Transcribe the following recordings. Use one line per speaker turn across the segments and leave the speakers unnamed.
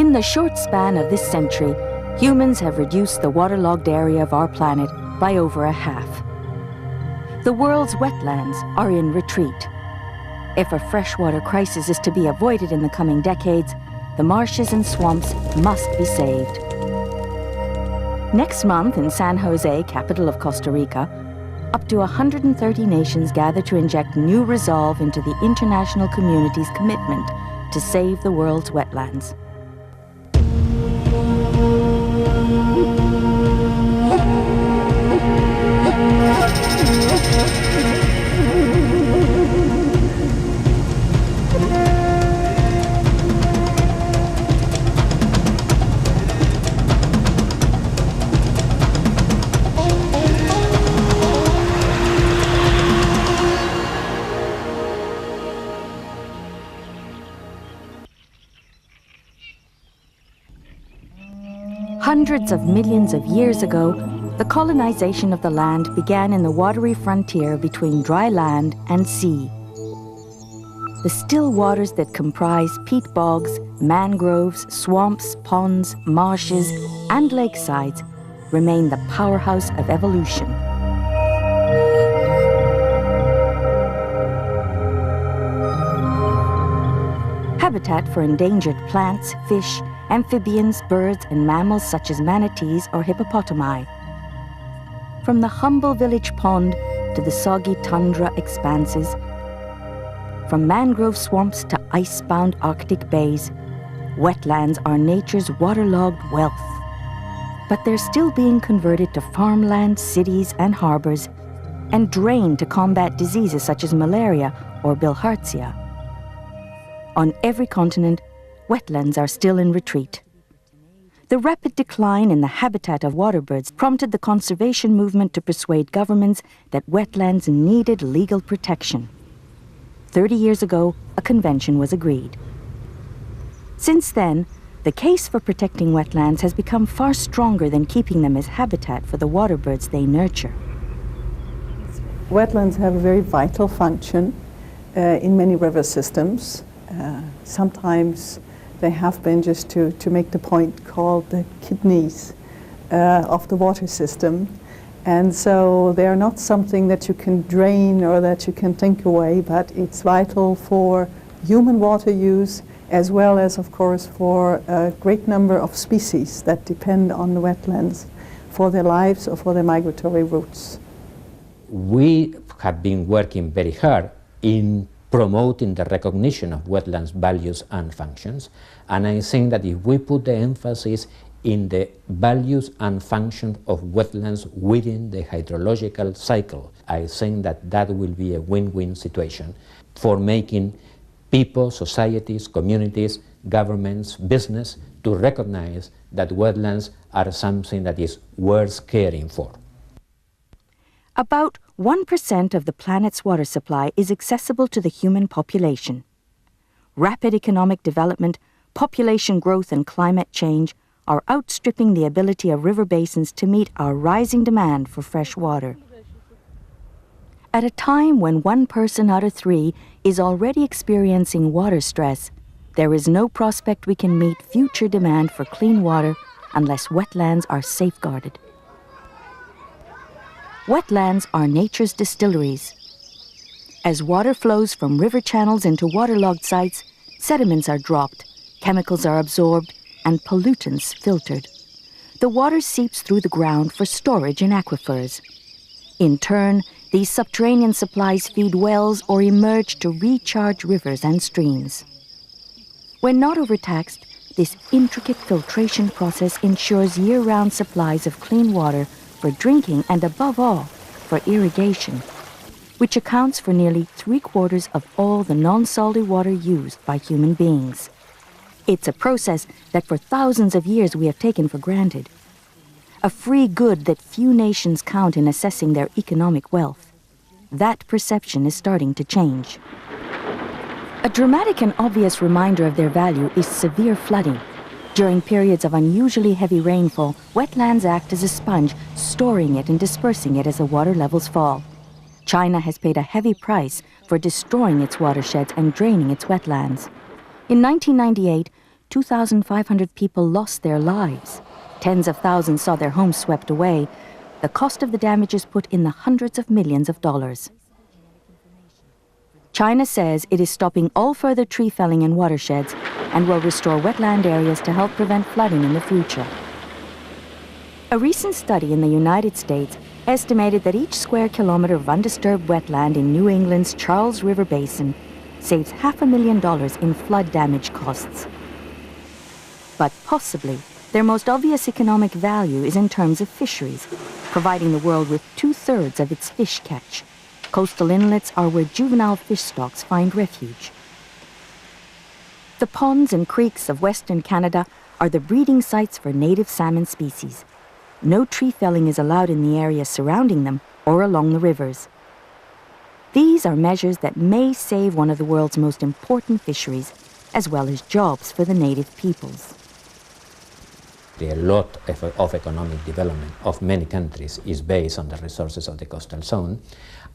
In the short span of this century, humans have reduced the waterlogged area of our planet by over a half. The world's wetlands are in retreat. If a freshwater crisis is to be avoided in the coming decades, the marshes and swamps must be saved. Next month in San Jose, capital of Costa Rica, up to 130 nations gather to inject new resolve into the international community's commitment to save the world's wetlands. Hundreds of millions of years ago, the colonization of the land began in the watery frontier between dry land and sea. The still waters that comprise peat bogs, mangroves, swamps, ponds, marshes, and lakesides remain the powerhouse of evolution. Habitat for endangered plants, fish, amphibians, birds, and mammals such as manatees or hippopotami. From the humble village pond to the soggy tundra expanses, from mangrove swamps to ice-bound Arctic bays, wetlands are nature's waterlogged wealth. But they're still being converted to farmland, cities, and harbors, and drained to combat diseases such as malaria or bilharzia. On every continent, wetlands are still in retreat. The rapid decline in the habitat of waterbirds prompted the conservation movement to persuade governments that wetlands needed legal protection. 30 years ago, a convention was agreed. Since then, the case for protecting wetlands has become far stronger than keeping them as habitat for the waterbirds they nurture.
Wetlands have a very vital function in many river systems. Sometimes they have been, just to make the point, called the kidneys of the water system. And so they are not something that you can drain or that you can think away, but it's vital for human water use, as well as, of course, for a great number of species that depend on the wetlands for their lives or for their migratory routes.
We have been working very hard in promoting the recognition of wetlands values and functions, and I think that if we put the emphasis in the values and functions of wetlands within the hydrological cycle, I think that that will be a win-win situation for making people, societies, communities, governments, business to recognize that wetlands are something that is worth caring for.
About 1% of the planet's water supply is accessible to the human population. Rapid economic development, population growth, and climate change are outstripping the ability of river basins to meet our rising demand for fresh water. At a time when 1 person out of 3 is already experiencing water stress, there is no prospect we can meet future demand for clean water unless wetlands are safeguarded. Wetlands are nature's distilleries. As water flows from river channels into waterlogged sites, sediments are dropped, chemicals are absorbed, and pollutants filtered. The water seeps through the ground for storage in aquifers. In turn, these subterranean supplies feed wells or emerge to recharge rivers and streams. When not overtaxed, this intricate filtration process ensures year-round supplies of clean water for drinking and, above all, for irrigation, which accounts for nearly 3/4 of all the non-salty water used by human beings. It's a process that for thousands of years we have taken for granted, a free good that few nations count in assessing their economic wealth. That perception is starting to change. A dramatic and obvious reminder of their value is severe flooding. During periods of unusually heavy rainfall, wetlands act as a sponge, storing it and dispersing it as the water levels fall. China has paid a heavy price for destroying its watersheds and draining its wetlands. In 1998, 2,500 people lost their lives. Tens of thousands saw their homes swept away. The cost of the damages put in the hundreds of millions of dollars. China says it is stopping all further tree felling in watersheds and will restore wetland areas to help prevent flooding in the future. A recent study in the United States estimated that each square kilometer of undisturbed wetland in New England's Charles River Basin saves $500,000 in flood damage costs. But possibly, their most obvious economic value is in terms of fisheries, providing the world with 2/3 of its fish catch. Coastal inlets are where juvenile fish stocks find refuge. The ponds and creeks of Western Canada are the breeding sites for native salmon species. No tree felling is allowed in the area surrounding them or along the rivers. These are measures that may save one of the world's most important fisheries, as well as jobs for the native peoples.
A lot of economic development of many countries is based on the resources of the coastal zone,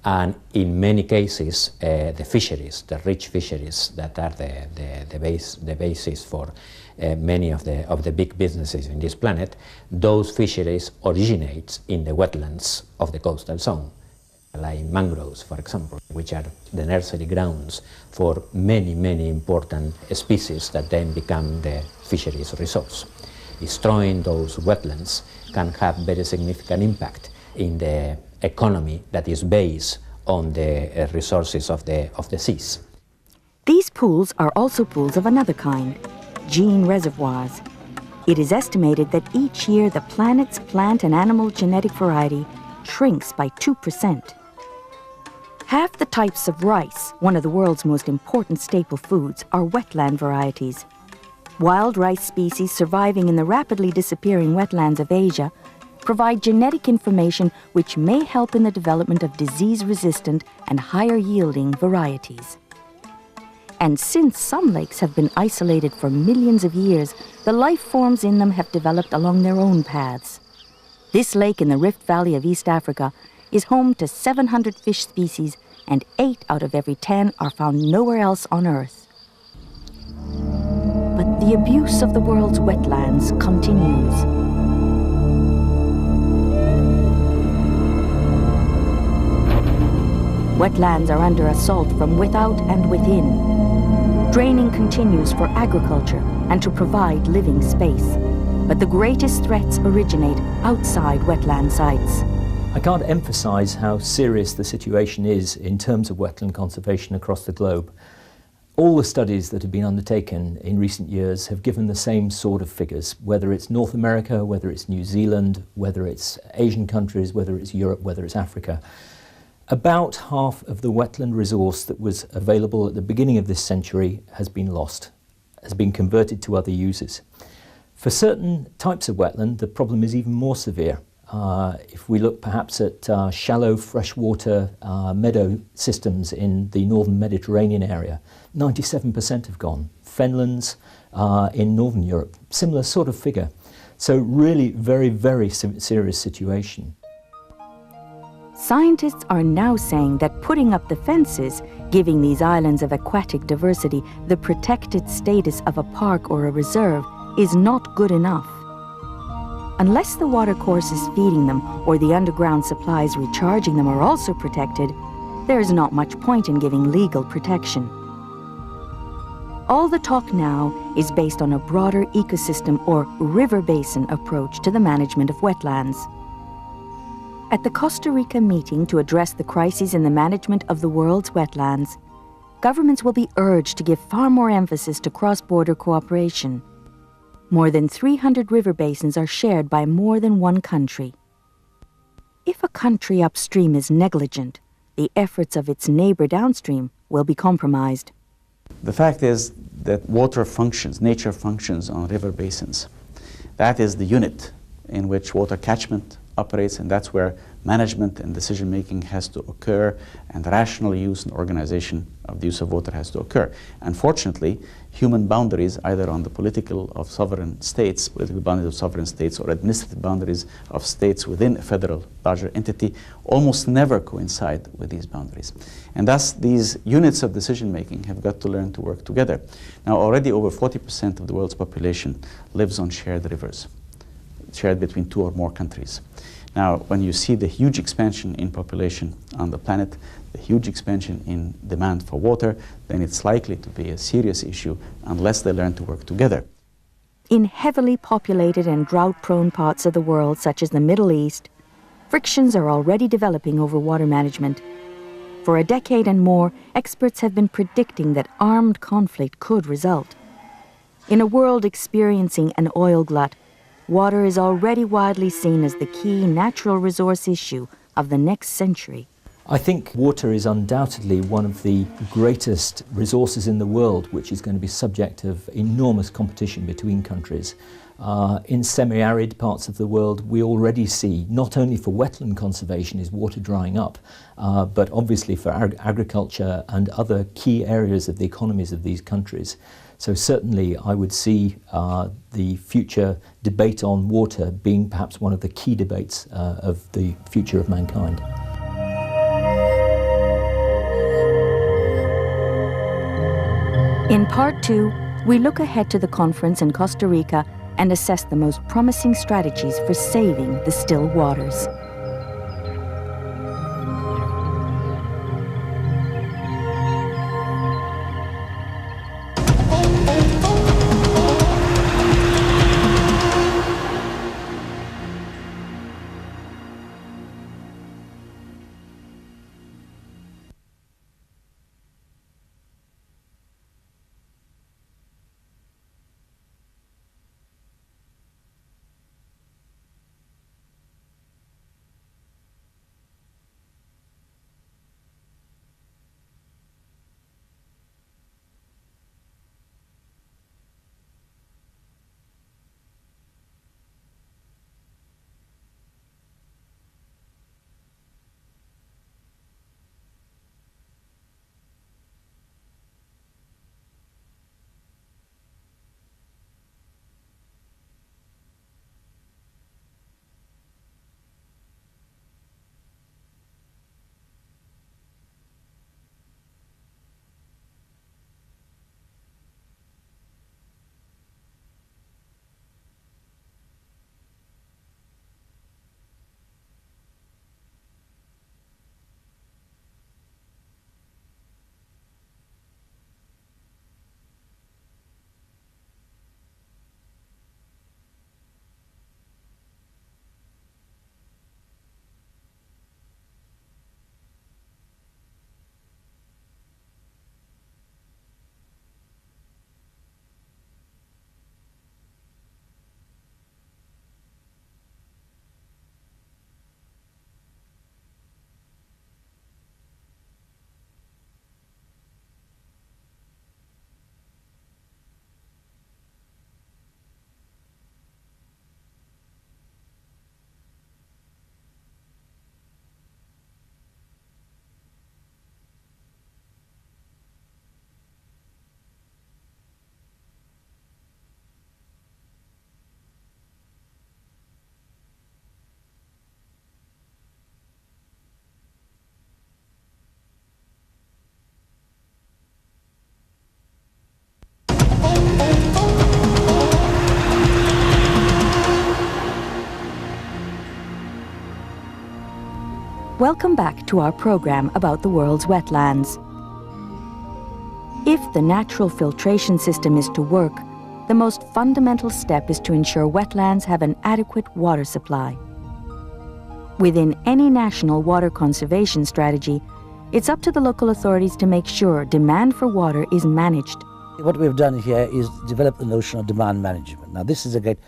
and in many cases, the fisheries, the rich fisheries that are the basis for many of the big businesses in this planet, those fisheries originate in the wetlands of the coastal zone, like mangroves, for example, which are the nursery grounds for many, many important species that then become the fisheries resource. Destroying those wetlands can have very significant impact in the economy that is based on the resources of the seas.
These pools are also pools of another kind, gene reservoirs. It is estimated that each year the planet's plant and animal genetic variety shrinks by 2%. Half the types of rice, one of the world's most important staple foods, are wetland varieties. Wild rice species surviving in the rapidly disappearing wetlands of Asia provide genetic information which may help in the development of disease-resistant and higher-yielding varieties. And since some lakes have been isolated for millions of years, the life forms in them have developed along their own paths. This lake in the Rift Valley of East Africa is home to 700 fish species, and 8 out of every 10 are found nowhere else on Earth. But the abuse of the world's wetlands continues. Wetlands are under assault from without and within. Draining continues for agriculture and to provide living space. But the greatest threats originate outside wetland sites.
I can't emphasize how serious the situation is in terms of wetland conservation across the globe. All the studies that have been undertaken in recent years have given the same sort of figures, whether it's North America, whether it's New Zealand, whether it's Asian countries, whether it's Europe, whether it's Africa. About half of the wetland resource that was available at the beginning of this century has been lost, has been converted to other uses. For certain types of wetland, the problem is even more severe. If we look perhaps at shallow freshwater meadow systems in the northern Mediterranean area, 97% have gone. Fenlands in northern Europe, similar sort of figure. So really very, very serious situation.
Scientists are now saying that putting up the fences, giving these islands of aquatic diversity the protected status of a park or a reserve, is not good enough. Unless the watercourse is feeding them or the underground supplies recharging them are also protected, there is not much point in giving legal protection. All the talk now is based on a broader ecosystem or river basin approach to the management of wetlands. At the Costa Rica meeting to address the crises in the management of the world's wetlands, governments will be urged to give far more emphasis to cross-border cooperation. More than 300 river basins are shared by more than one country. If a country upstream is negligent, the efforts of its neighbor downstream will be compromised.
The fact is that water functions, nature functions on river basins. That is the unit in which water catchment operates, and that's where management and decision making has to occur, and rational use and organization of the use of water has to occur. Unfortunately, human boundaries, either on the political boundaries of sovereign states or administrative boundaries of states within a federal larger entity, almost never coincide with these boundaries. And thus these units of decision making have got to learn to work together. Now already over 40% of the world's population lives on shared rivers, shared between 2 or more countries. Now, when you see the huge expansion in population on the planet, the huge expansion in demand for water, then it's likely to be a serious issue unless they learn to work together.
In heavily populated and drought-prone parts of the world, such as the Middle East, frictions are already developing over water management. For a decade and more, experts have been predicting that armed conflict could result. In a world experiencing an oil glut, water is already widely seen as the key natural resource issue of the next century.
I think water is undoubtedly one of the greatest resources in the world, which is going to be subject of enormous competition between countries. In semi-arid parts of the world, we already see, not only for wetland conservation is water drying up, but obviously for agriculture and other key areas of the economies of these countries. So certainly I would see the future debate on water being perhaps one of the key debates of the future of mankind.
In Part 2, we look ahead to the conference in Costa Rica and assess the most promising strategies for saving the still waters. Welcome back to our program about the world's wetlands. If the natural filtration system is to work, the most fundamental step is to ensure wetlands have an adequate water supply. Within any national water conservation strategy, it's up to the local authorities to make sure demand for water is managed.
What we've done here is develop the notion of demand management. Now, this is a great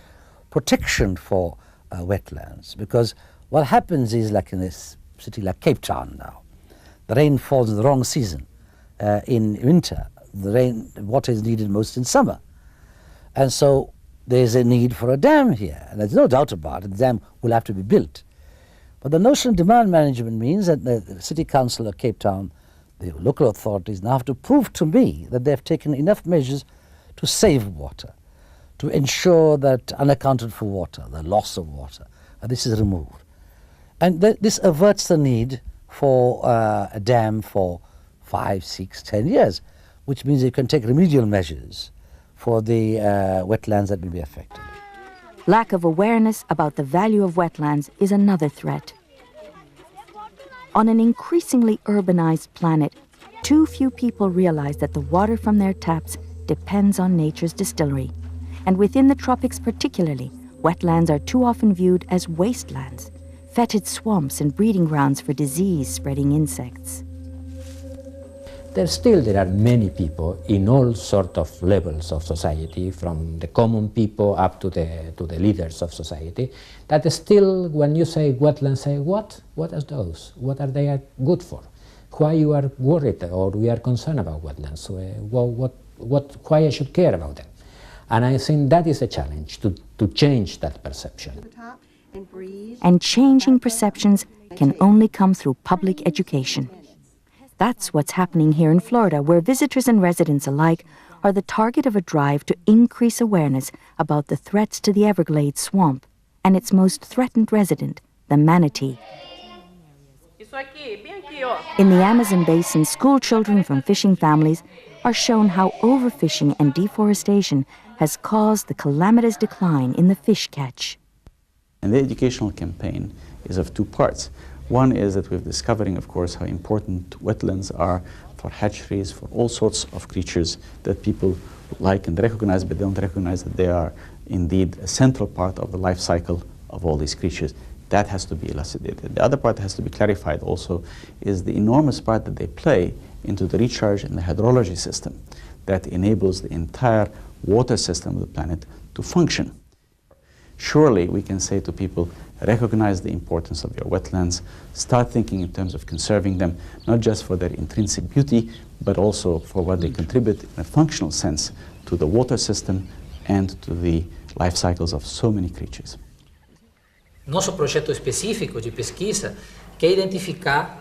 protection for wetlands, because what happens is, like in this city like Cape Town now, the rain falls in the wrong season. In winter, the water is needed most in summer. And so there's a need for a dam here, and there's no doubt about it, the dam will have to be built. But the notion of demand management means that the City Council of Cape Town, the local authorities, now have to prove to me that they've taken enough measures to save water, to ensure that unaccounted for water, the loss of water, this is removed. And this averts the need for a dam for 5, 6, 10 years, which means you can take remedial measures for the wetlands that will be affected.
Lack of awareness about the value of wetlands is another threat. On an increasingly urbanized planet, too few people realize that the water from their taps depends on nature's distillery. And within the tropics particularly, wetlands are too often viewed as wastelands, fetid swamps and breeding grounds for disease-spreading insects.
There are many people in all sorts of levels of society, from the common people up to the leaders of society, that still, when you say wetlands, say, what are those? What are they good for? Why you are worried or we are concerned about wetlands? Why I should care about them? And I think that is a challenge, to change that perception.
And changing perceptions can only come through public education. That's what's happening here in Florida, where visitors and residents alike are the target of a drive to increase awareness about the threats to the Everglades swamp and its most threatened resident, the manatee. In the Amazon basin, school children from fishing families are shown how overfishing and deforestation has caused the calamitous decline in the fish catch.
And the educational campaign is of two parts. One is that we're discovering, of course, how important wetlands are for hatcheries, for all sorts of creatures that people like and recognize, but don't recognize that they are indeed a central part of the life cycle of all these creatures. That has to be elucidated. The other part that has to be clarified also is the enormous part that they play into the recharge and the hydrology system that enables the entire water system of the planet to function. Surely we can say to people, recognize the importance of your wetlands, start thinking in terms of conserving them, not just for their intrinsic beauty, but also for what they contribute in a functional sense to the water system and to the life cycles of so many creatures.
Nosso projeto específico de pesquisa quer identificar.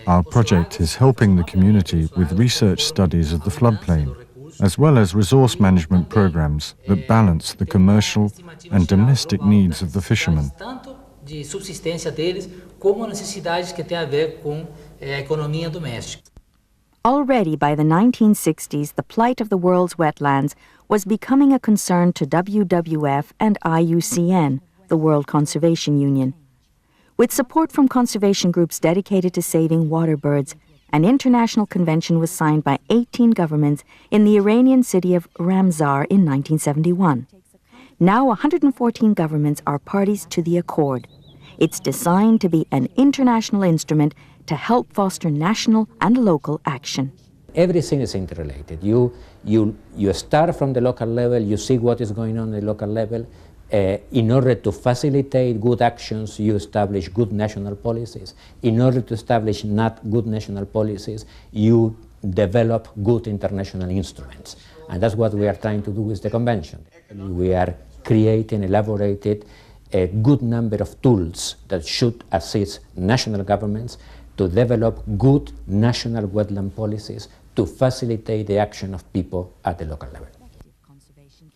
Our project is helping the community with research studies of the floodplain, as well as resource management programs that balance the commercial and domestic needs of the fishermen.
Tanto de subsistência deles, como necessidades que têm a ver com a economia doméstica.
Already by the 1960s, the plight of the world's wetlands was becoming a concern to WWF and IUCN, the World Conservation Union. With support from conservation groups dedicated to saving water birds, an international convention was signed by 18 governments in the Iranian city of Ramsar in 1971. Now 114 governments are parties to the accord. It's designed to be an international instrument to help foster national and local action.
Everything is interrelated. You start from the local level, you see what is going on at the local level. In order to facilitate good actions, you establish good national policies. In order to establish not good national policies, you develop good international instruments. And that's what we are trying to do with the convention. We are creating, elaborated a good number of tools that should assist national governments to develop good national wetland policies to facilitate the action of people at the local level.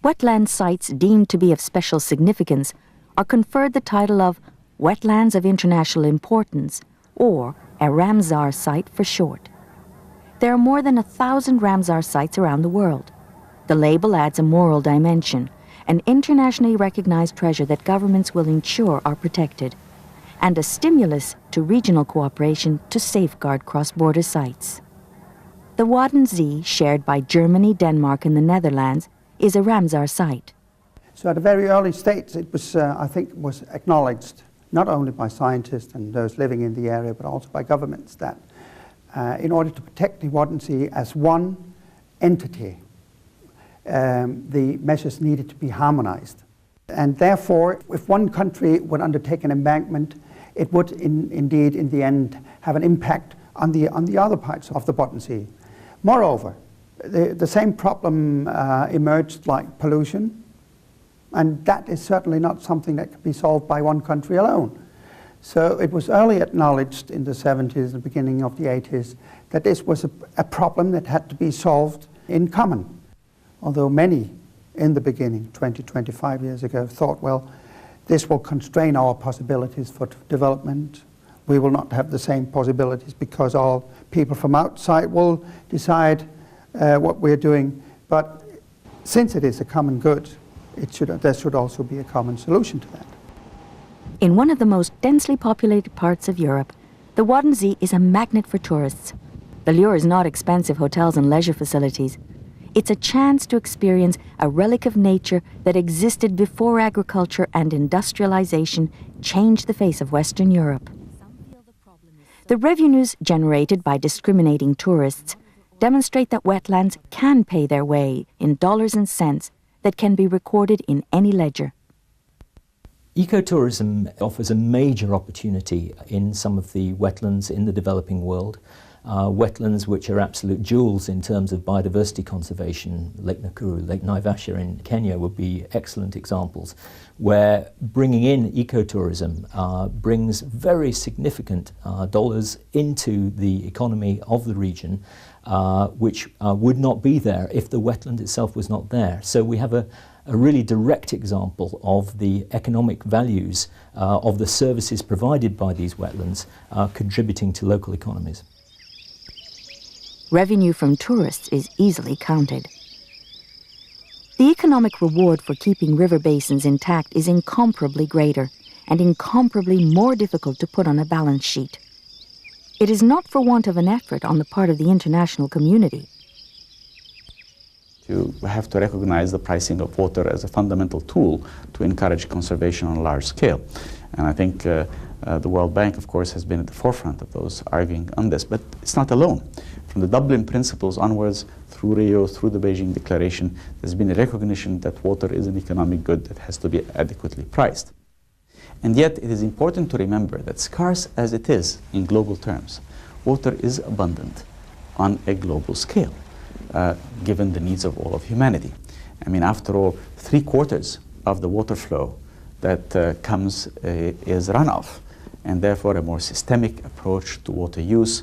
Wetland sites deemed to be of special significance are conferred the title of Wetlands of International Importance, or a Ramsar site for short. There are more than 1,000 Ramsar sites around the world. The label adds a moral dimension, an internationally recognized treasure that governments will ensure are protected, and a stimulus to regional cooperation to safeguard cross-border sites. The Waddenzee, shared by Germany, Denmark, and the Netherlands, is a Ramsar site.
So at a very early stage, it was, I think, was acknowledged not only by scientists and those living in the area, but also by governments that in order to protect the Waddenzee as one entity, the measures needed to be harmonized. And therefore, if one country would undertake an embankment, it would indeed, in the end, have an impact on the other parts of the Waddenzee. Moreover, the same problem emerged like pollution, and that is certainly not something that can be solved by one country alone. So it was early acknowledged in the 70s and beginning of the 80s that this was a problem that had to be solved in common. Although many in the beginning, 20, 25 years ago, thought, well, this will constrain our possibilities for development. We will not have the same possibilities because all people from outside will decide what we're doing. But since it is a common good, there should also be a common solution to that.
In one of the most densely populated parts of Europe, the Waddenzee is a magnet for tourists. The lure is not expensive hotels and leisure facilities. It's a chance to experience a relic of nature that existed before agriculture and industrialization changed the face of Western Europe. The revenues generated by discriminating tourists demonstrate that wetlands can pay their way in dollars and cents that can be recorded in any ledger.
Ecotourism offers a major opportunity in some of the wetlands in the developing world. Wetlands which are absolute jewels in terms of biodiversity conservation. Lake Nakuru, Lake Naivasha in Kenya would be excellent examples, where bringing in ecotourism brings very significant dollars into the economy of the region, which would not be there if the wetland itself was not there. So we have a really direct example of the economic values of the services provided by these wetlands contributing to local economies.
Revenue from tourists is easily counted. The economic reward for keeping river basins intact is incomparably greater and incomparably more difficult to put on a balance sheet. It is not for want of an effort on the part of the international community.
You have to recognize the pricing of water as a fundamental tool to encourage conservation on a large scale. And I think the World Bank, of course, has been at the forefront of those arguing on this, but it's not alone. From the Dublin Principles onwards, through Rio, through the Beijing Declaration, there's been a recognition that water is an economic good that has to be adequately priced. And yet, it is important to remember that scarce as it is in global terms, water is abundant on a global scale, given the needs of all of humanity. I mean, after all, 3/4 of the water flow that comes is runoff, and therefore a more systemic approach to water use,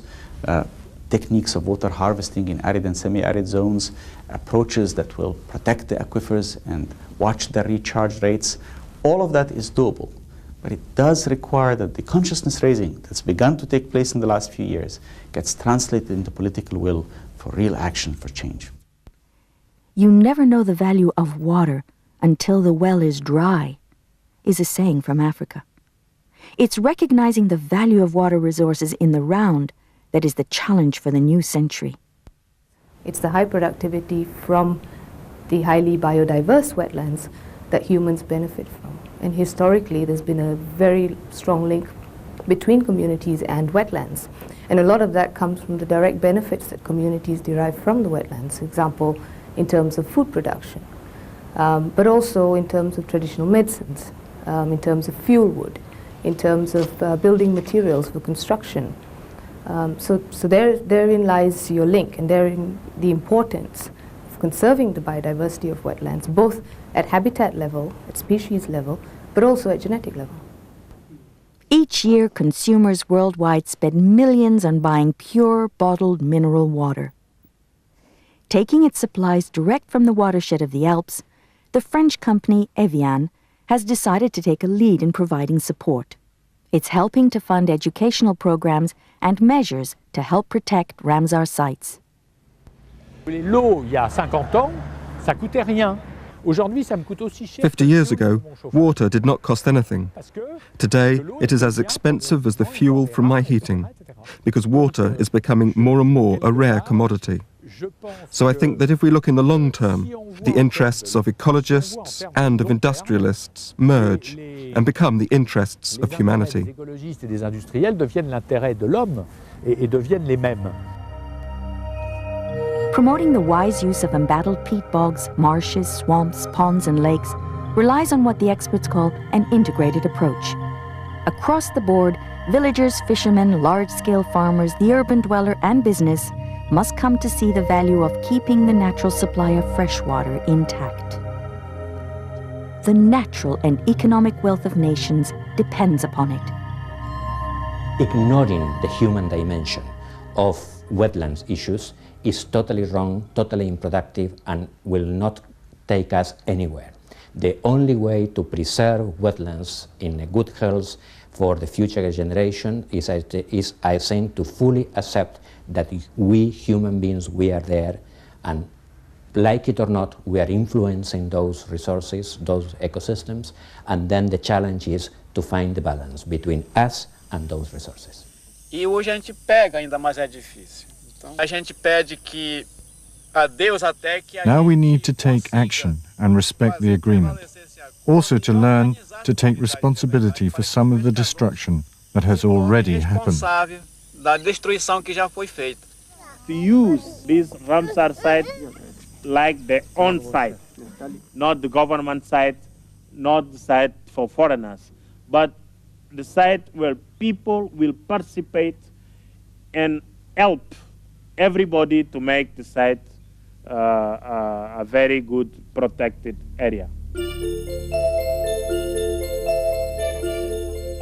techniques of water harvesting in arid and semi-arid zones, approaches that will protect the aquifers and watch their recharge rates, all of that is doable. But it does require that the consciousness raising that's begun to take place in the last few years gets translated into political will for real action for change.
You never know the value of water until the well is dry, is a saying from Africa. It's recognizing the value of water resources in the round that is the challenge for the new century.
It's the high productivity from the highly biodiverse wetlands that humans benefit from. And historically, there's been a very strong link between communities and wetlands. And a lot of that comes from the direct benefits that communities derive from the wetlands, for example, in terms of food production, but also in terms of traditional medicines, in terms of fuel wood, in terms of building materials for construction. So therein lies your link, and therein the importance of conserving the biodiversity of wetlands, both at habitat level, at species level, but also at genetic level.
Each year, consumers worldwide spend millions on buying pure, bottled mineral water. Taking its supplies direct from the watershed of the Alps, the French company Evian has decided to take a lead in providing support. It's helping to fund educational programs and measures to help protect Ramsar sites.
L'eau, il y a 50 ans, ça coûtait rien.
50 years ago, water did not cost anything. Today, it is as expensive as the fuel from my heating, because water is becoming more and more a rare commodity. So I think that if we look in the long term, the interests of ecologists and of industrialists merge and become the interests of humanity.
Promoting the wise use of embattled peat bogs, marshes, swamps, ponds, and lakes relies on what the experts call an integrated approach. Across the board, villagers, fishermen, large-scale farmers, the urban dweller, and business must come to see the value of keeping the natural supply of fresh water intact. The natural and economic wealth of nations depends upon it.
ignoring the human dimension of wetlands issues is totally wrong, totally unproductive, and will not take us anywhere. The only way to preserve wetlands in a good health for the future generation is I think, to fully accept that we human beings, we are there, and like it or not, we are influencing those resources, those ecosystems, and then the challenge is to find the balance between us and those resources.
E hoje a gente pega, ainda mais é difícil. Então, a gente pede que a Deus até que
Now we need to take action and respect the agreement. Also to learn to take responsibility for some of the destruction that has already happened.
Da destruição que já foi feita.
To use this Ramsar site like their own site, not the government site, not the site for foreigners, but the site where people will participate and help everybody to make the site a very good protected area.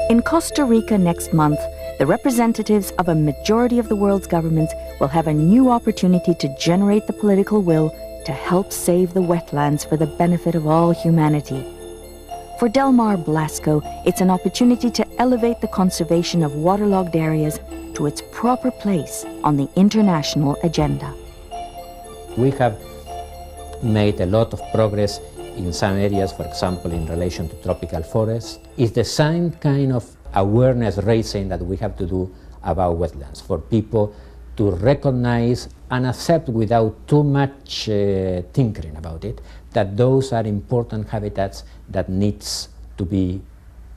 In Costa Rica next month, the representatives of a majority of the world's governments will have a new opportunity to generate the political will to help save the wetlands for the benefit of all humanity. For Delmar Blasco, it's an opportunity to elevate the conservation of waterlogged areas to its proper place on the international agenda.
We have made a lot of progress in some areas, for example, in relation to tropical forests. It's the same kind of awareness raising that we have to do about wetlands, for people to recognize and accept without too much tinkering about it, that those are important habitats that needs to be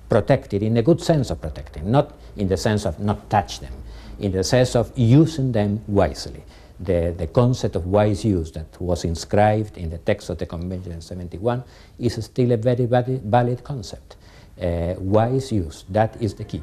protected in the good sense of protecting, not in the sense of not touch them, in the sense of using them wisely. The concept of wise use that was inscribed in the text of the Convention in 1971 is still a very valid concept. Wise use, that is the key.